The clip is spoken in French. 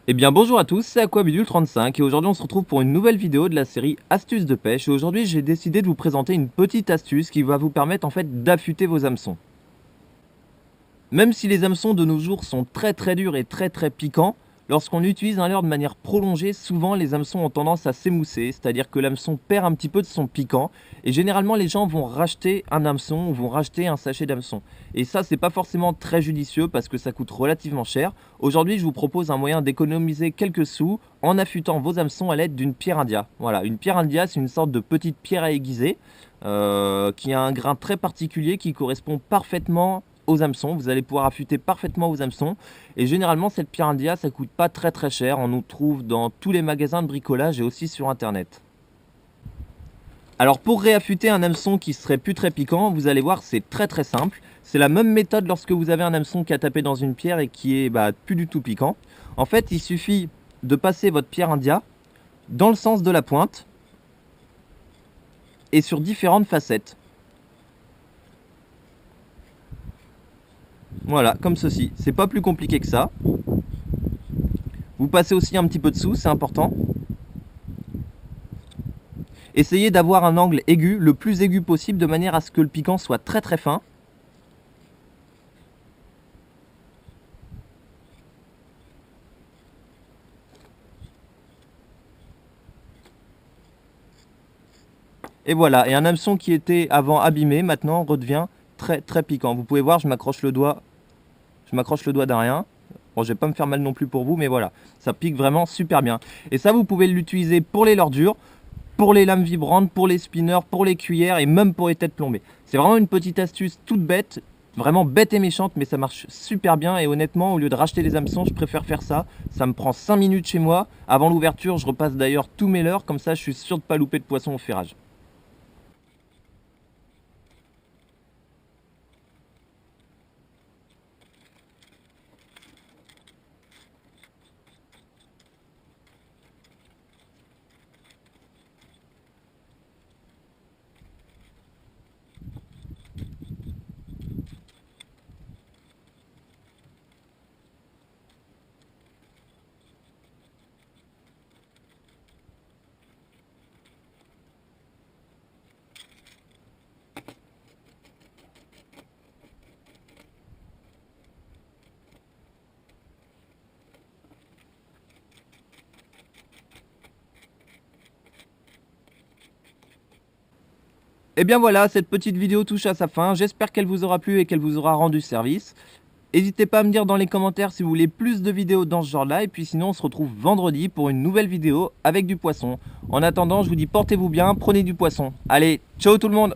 Eh bien bonjour à tous, c'est Aquabidule35 et aujourd'hui on se retrouve pour une nouvelle vidéo de la série Astuces de pêche et aujourd'hui j'ai décidé de vous présenter une petite astuce qui va vous permettre en fait d'affûter vos hameçons. Même si les hameçons de nos jours sont très durs et très piquants, lorsqu'on utilise un leurre de manière prolongée, souvent les hameçons ont tendance à s'émousser, c'est-à-dire que l'hameçon perd un petit peu de son piquant et généralement les gens vont racheter un hameçon ou vont racheter un sachet d'hameçon. Et ça c'est pas forcément très judicieux parce que ça coûte relativement cher. Aujourd'hui je vous propose un moyen d'économiser quelques sous en affûtant vos hameçons à l'aide d'une pierre india. Voilà, une pierre india c'est une sorte de petite pierre à aiguiser qui a un grain très particulier qui correspond parfaitement aux hameçons. Vous allez pouvoir affûter parfaitement vos hameçons et généralement cette pierre india ça coûte pas très cher, on nous trouve dans tous les magasins de bricolage et aussi sur internet. Alors pour réaffûter un hameçon qui serait plus très piquant, vous allez voir c'est très simple. C'est la même méthode lorsque vous avez un hameçon qui a tapé dans une pierre et qui est plus du tout piquant. En fait il suffit de passer votre pierre india dans le sens de la pointe et sur différentes facettes. Voilà, comme ceci. C'est pas plus compliqué que ça. Vous passez aussi un petit peu dessous, c'est important. Essayez d'avoir un angle aigu, le plus aigu possible, de manière à ce que le piquant soit très fin. Et voilà, et un hameçon qui était avant abîmé, maintenant redevient très piquant. Vous pouvez voir, je m'accroche le doigt d'un rien. Bon, je vais pas me faire mal non plus pour vous, mais voilà, ça pique vraiment super bien. Et ça, vous pouvez l'utiliser pour les leurres dures, pour les lames vibrantes, pour les spinners, pour les cuillères et même pour les têtes plombées. C'est vraiment une petite astuce toute bête, vraiment bête et méchante, mais ça marche super bien. Et honnêtement, au lieu de racheter les hameçons, je préfère faire ça. Ça me prend 5 minutes chez moi. Avant l'ouverture, je repasse d'ailleurs tous mes leurres, comme ça je suis sûr de ne pas louper de poisson au ferrage. Et bien voilà, cette petite vidéo touche à sa fin. J'espère qu'elle vous aura plu et qu'elle vous aura rendu service. N'hésitez pas à me dire dans les commentaires si vous voulez plus de vidéos dans ce genre-là. Et puis sinon, on se retrouve vendredi pour une nouvelle vidéo avec du poisson. En attendant, je vous dis portez-vous bien, prenez du poisson. Allez, ciao tout le monde!